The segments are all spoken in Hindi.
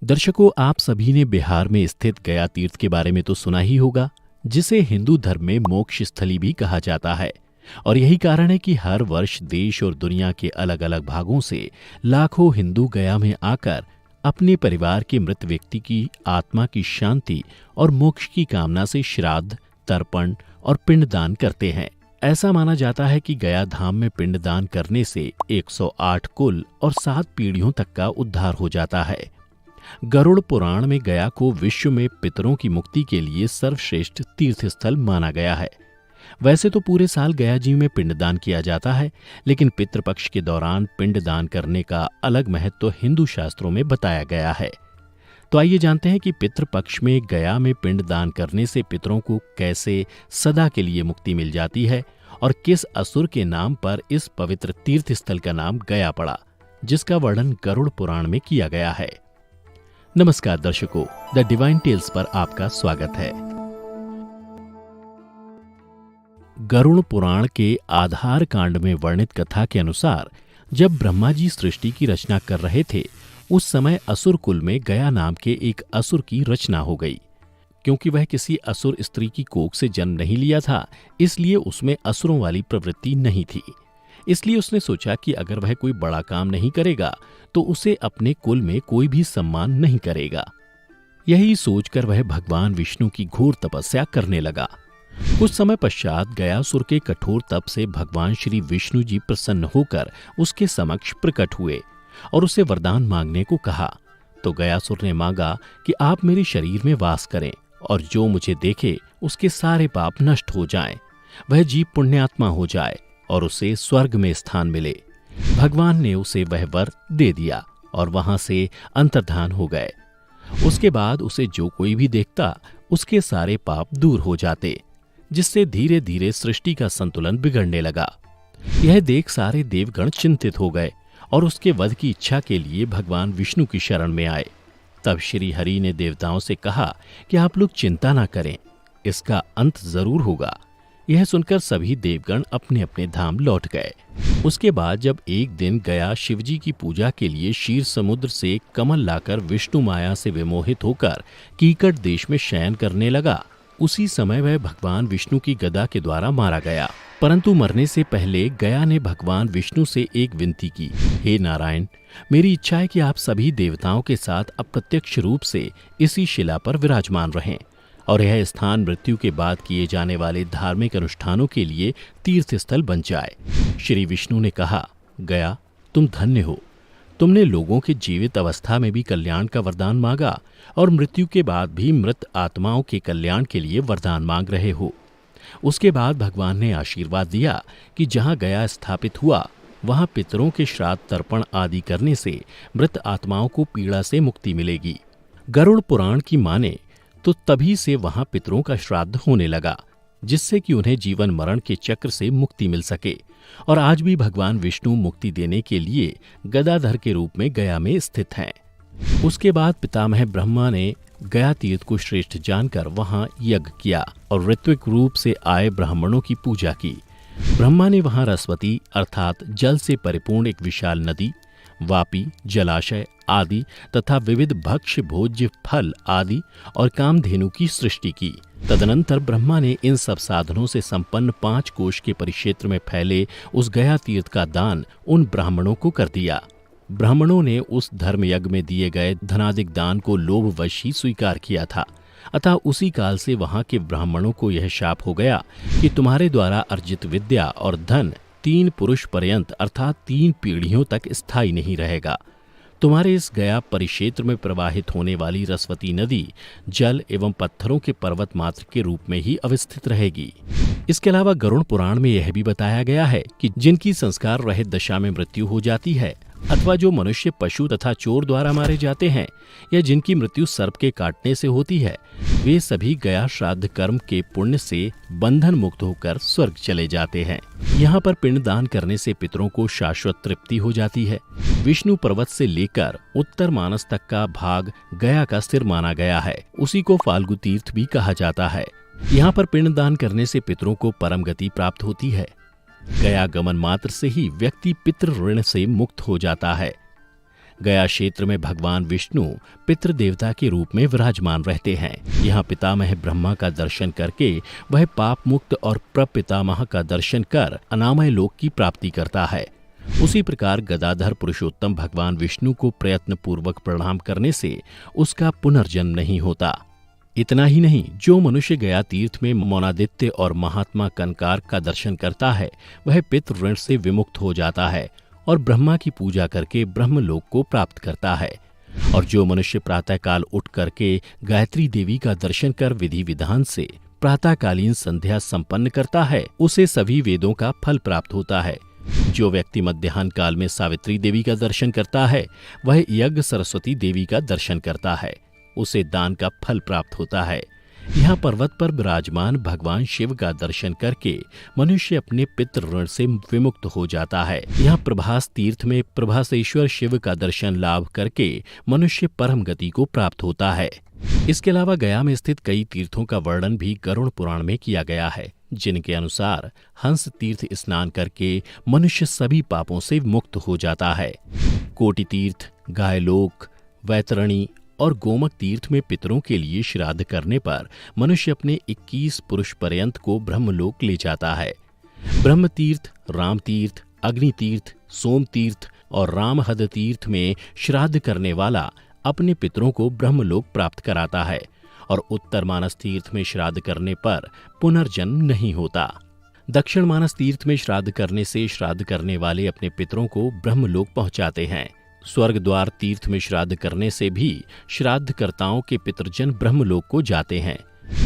दर्शकों, आप सभी ने बिहार में स्थित गया तीर्थ के बारे में तो सुना ही होगा, जिसे हिंदू धर्म में मोक्ष स्थली भी कहा जाता है। और यही कारण है कि हर वर्ष देश और दुनिया के अलग अलग भागों से लाखों हिंदू गया में आकर अपने परिवार के मृत व्यक्ति की आत्मा की शांति और मोक्ष की कामना से श्राद्ध, तर्पण और पिंडदान करते हैं। ऐसा माना जाता है कि गया धाम में पिंडदान करने से 108 कुल और 7 पीढ़ियों तक का उद्धार हो जाता है। गरुड़ पुराण में गया को विश्व में पितरों की मुक्ति के लिए सर्वश्रेष्ठ तीर्थ स्थल माना गया है। वैसे तो पूरे साल गया जी में पिंडदान किया जाता है, लेकिन पितृपक्ष के दौरान पिंडदान करने का अलग महत्व हिंदू शास्त्रों में बताया गया है। तो आइए जानते हैं कि पितृपक्ष में गया में पिंडदान करने से पितरों को कैसे सदा के लिए मुक्ति मिल जाती है और किस असुर के नाम पर इस पवित्र तीर्थ स्थल का नाम गया पड़ा, जिसका वर्णन गरुड़ पुराण में किया गया है। नमस्कार दर्शकों, द डिवाइन टेल्स पर आपका स्वागत है। गरुड़ पुराण के आधार कांड में वर्णित कथा के अनुसार जब ब्रह्मा जी सृष्टि की रचना कर रहे थे, उस समय असुर कुल में गया नाम के एक असुर की रचना हो गई। क्योंकि वह किसी असुर स्त्री की कोख से जन्म नहीं लिया था, इसलिए उसमें असुरों वाली प्रवृत्ति नहीं थी। इसलिए उसने सोचा कि अगर वह कोई बड़ा काम नहीं करेगा तो उसे अपने कुल में कोई भी सम्मान नहीं करेगा। यही सोचकर वह भगवान विष्णु की घोर तपस्या करने लगा। कुछ समय पश्चात गयासुर के कठोर तप से भगवान श्री विष्णु जी प्रसन्न होकर उसके समक्ष प्रकट हुए और उसे वरदान मांगने को कहा। तो गयासुर ने मांगा कि आप मेरे शरीर में वास करें और जो मुझे देखे उसके सारे पाप नष्ट हो जाएं, वह जीव पुण्यात्मा हो जाए और उसे स्वर्ग में स्थान मिले। भगवान ने उसे वह वर दे दिया और वहां से अंतर्धान हो गए। उसके बाद उसे जो कोई भी देखता उसके सारे पाप दूर हो जाते, जिससे धीरे धीरे सृष्टि का संतुलन बिगड़ने लगा। यह देख सारे देवगण चिंतित हो गए और उसके वध की इच्छा के लिए भगवान विष्णु की शरण में आए। तब श्री हरि ने देवताओं से कहा कि आप लोग चिंता ना करें, इसका अंत जरूर होगा। यह सुनकर सभी देवगण अपने अपने धाम लौट गए। उसके बाद जब एक दिन गया शिवजी की पूजा के लिए क्षीर समुद्र से कमल लाकर विष्णु माया से विमोहित होकर कीकट देश में शयन करने लगा, उसी समय वह भगवान विष्णु की गदा के द्वारा मारा गया। परंतु मरने से पहले गया ने भगवान विष्णु से एक विनती की, हे नारायण, मेरी इच्छा है कि आप सभी देवताओं के साथ अप्रत्यक्ष रूप से इसी शिला पर विराजमान रहें और यह स्थान मृत्यु के बाद किए जाने वाले धार्मिक अनुष्ठानों के लिए तीर्थ स्थल बन जाए। श्री विष्णु ने कहा, गया तुम धन्य हो, तुमने लोगों के जीवित अवस्था में भी कल्याण का वरदान मांगा और मृत्यु के बाद भी मृत आत्माओं के कल्याण के लिए वरदान मांग रहे हो। उसके बाद भगवान ने आशीर्वाद दिया कि जहां गया स्थापित हुआ वहां पितरों के श्राद्ध, तर्पण आदि करने से मृत आत्माओं को पीड़ा से मुक्ति मिलेगी। गरुड़ पुराण की माने तो तभी से वहां पितरों का श्राद्ध होने लगा, जिससे कि उन्हें जीवन मरण के चक्र से मुक्ति मिल सके। और आज भी भगवान विष्णु मुक्ति देने के लिए गदाधर के रूप में गया में स्थित हैं। उसके बाद पितामह ब्रह्मा ने गया तीर्थ को श्रेष्ठ जानकर वहां यज्ञ किया और ऋत्विक रूप से आए ब्राह्मणों की पूजा की। ब्रह्मा ने वहां रसवती अर्थात जल से परिपूर्ण एक विशाल नदी, वापी, जलाशय आदि तथा विविध भक्ष्य भोज्य फल आदि और कामधेनु की सृष्टि की। तदनंतर ब्रह्मा ने इन सब साधनों से संपन्न 5 कोश के परिक्षेत्र में फैले उस गया तीर्थ का दान उन ब्राह्मणों को कर दिया। ब्राह्मणों ने उस धर्म यज्ञ में दिए गए धनादिक दान को लोभवश ही स्वीकार किया था। अतः उसी काल से वहां के ब्राह्मणों को यह शाप हो गया कि तुम्हारे द्वारा अर्जित विद्या और धन 3 पुरुष पर्यंत अर्थात 3 पीढ़ियों तक स्थायी नहीं रहेगा। तुम्हारे इस गया परिक्षेत्र में प्रवाहित होने वाली रसवती नदी जल एवं पत्थरों के पर्वत मात्र के रूप में ही अवस्थित रहेगी। इसके अलावा गरुड़ पुराण में यह भी बताया गया है कि जिनकी संस्कार रहित दशा में मृत्यु हो जाती है अथवा जो मनुष्य, पशु तथा चोर द्वारा मारे जाते हैं या जिनकी मृत्यु सर्प के काटने से होती है, वे सभी गया श्राद्ध कर्म के पुण्य से बंधन मुक्त होकर स्वर्ग चले जाते हैं। यहाँ पर पिंडदान करने से पितरों को शाश्वत तृप्ति हो जाती है। विष्णु पर्वत से लेकर उत्तर मानस तक का भाग गया का सिर माना गया है। उसी को फाल्गु तीर्थ भी कहा जाता है। यहाँ पर पिंडदान करने से पितरों को परम गति प्राप्त होती है। गया गमन मात्र से ही व्यक्ति पितृ ऋण से मुक्त हो जाता है। गया क्षेत्र में भगवान विष्णु पितृ देवता के रूप में विराजमान रहते हैं। यहाँ पितामह ब्रह्मा का दर्शन करके वह पाप मुक्त और प्रपितामह का दर्शन कर अनामय लोक की प्राप्ति करता है। उसी प्रकार गदाधर पुरुषोत्तम भगवान विष्णु को प्रयत्न पूर्वक प्रणाम करने से उसका पुनर्जन्म नहीं होता। इतना ही नहीं, जो मनुष्य गया तीर्थ में मौनादित्य और महात्मा कनकार का दर्शन करता है वह पितृ ऋण से विमुक्त हो जाता है और ब्रह्मा की पूजा करके ब्रह्मलोक को प्राप्त करता है। और जो मनुष्य प्रातःकाल उठ करके गायत्री देवी का दर्शन कर विधि विधान से प्रातःकालीन संध्या संपन्न करता है उसे सभी वेदों का फल प्राप्त होता है। जो व्यक्ति मध्याह्न काल में सावित्री देवी का दर्शन करता है वह यज्ञ सरस्वती देवी का दर्शन करता है, उसे दान का फल प्राप्त होता है। यहाँ पर्वत पर विराजमान भगवान शिव का दर्शन करके मनुष्य अपने पितृ ऋण से विमुक्त हो जाता है। यहाँ प्रभास तीर्थ में प्रभासेश्वर शिव का दर्शन लाभ करके मनुष्य परम गति को प्राप्त होता है। इसके अलावा गया में स्थित कई तीर्थों का वर्णन भी गरुड़ पुराण में किया गया है, जिनके अनुसार हंस तीर्थ स्नान करके मनुष्य सभी पापों से मुक्त हो जाता है। कोटि तीर्थ, गायलोक, वैतरणी और गोमक तीर्थ में पितरों के लिए श्राद्ध करने पर मनुष्य अपने 21 पुरुष पर्यंत को ब्रह्मलोक ले जाता है। ब्रह्म तीर्थ, राम तीर्थ, अग्नि तीर्थ, सोम तीर्थ और रामहद तीर्थ में श्राद्ध करने वाला अपने पितरों को ब्रह्मलोक प्राप्त कराता है और उत्तर मानस तीर्थ में श्राद्ध करने पर पुनर्जन्म नहीं होता। दक्षिण मानस तीर्थ में श्राद्ध करने से श्राद्ध करने वाले अपने पितरों को ब्रह्मलोक पहुंचाते हैं। स्वर्ग द्वार तीर्थ में श्राद्ध करने से भी श्राद्धकर्ताओं के पितृजन ब्रह्मलोक को जाते हैं।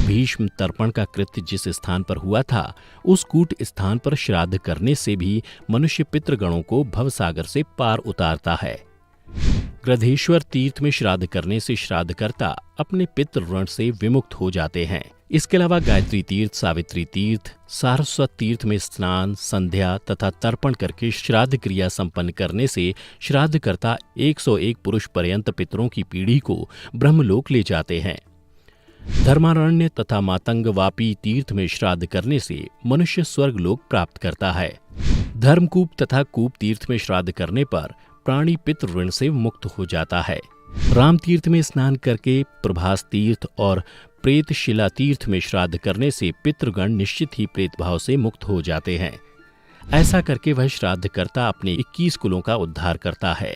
भीष्म तर्पण का कृत्य जिस स्थान पर हुआ था उस कूट स्थान पर श्राद्ध करने से भी मनुष्य पितृगणों को भवसागर से पार उतारता है। गृधेश्वर तीर्थ में श्राद्ध करने से श्राद्धकर्ता अपने पितृ ऋण से विमुक्त हो जाते हैं। इसके अलावा गायत्री तीर्थ, सावित्री तीर्थ, सारस्वत तीर्थ में स्नान, संध्या तथा तर्पण करके श्राद्ध क्रिया संपन्न करने से श्राद्धकर्ता 101 पुरुष पर्यंत पितरों की पीढ़ी को ब्रह्मलोक ले जाते हैं। धर्मारण्य तथा मातंग वापी तीर्थ में श्राद्ध करने से मनुष्य स्वर्गलोक प्राप्त करता है। धर्मकूप तथा कूप तीर्थ में श्राद्ध करने पर प्राणी पितृ ऋण से मुक्त हो जाता है। राम तीर्थ में स्नान करके प्रभास तीर्थ और प्रेतशिला तीर्थ में श्राद्ध करने से पितृगण निश्चित ही प्रेत भाव से मुक्त हो जाते हैं। ऐसा करके वह श्राद्धकर्ता अपने 21 कुलों का उद्धार करता है।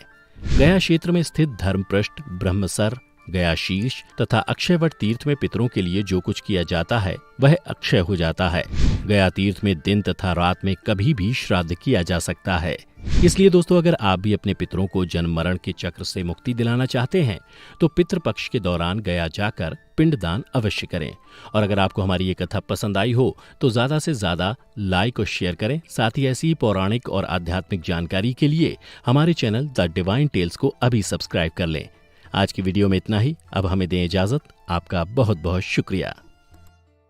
गया क्षेत्र में स्थित धर्मपृष्ठ, ब्रह्मसर, गया शीर्ष तथा अक्षयवट तीर्थ में पितरों के लिए जो कुछ किया जाता है वह अक्षय हो जाता है। गया तीर्थ में दिन तथा रात में कभी भी श्राद्ध किया जा सकता है। इसलिए दोस्तों, अगर आप भी अपने पितरों को जन्म मरण के चक्र से मुक्ति दिलाना चाहते हैं तो पितृपक्ष के दौरान गया जाकर पिंडदान अवश्य करें। और अगर आपको हमारी ये कथा पसंद आई हो तो ज्यादा से ज्यादा लाइक और शेयर करें। साथ ही ऐसी पौराणिक और आध्यात्मिक जानकारी के लिए हमारे चैनल द डिवाइन टेल्स को अभी सब्सक्राइब कर लें। आज की वीडियो में इतना ही। अब हमें दें इजाजत। आपका बहुत बहुत शुक्रिया।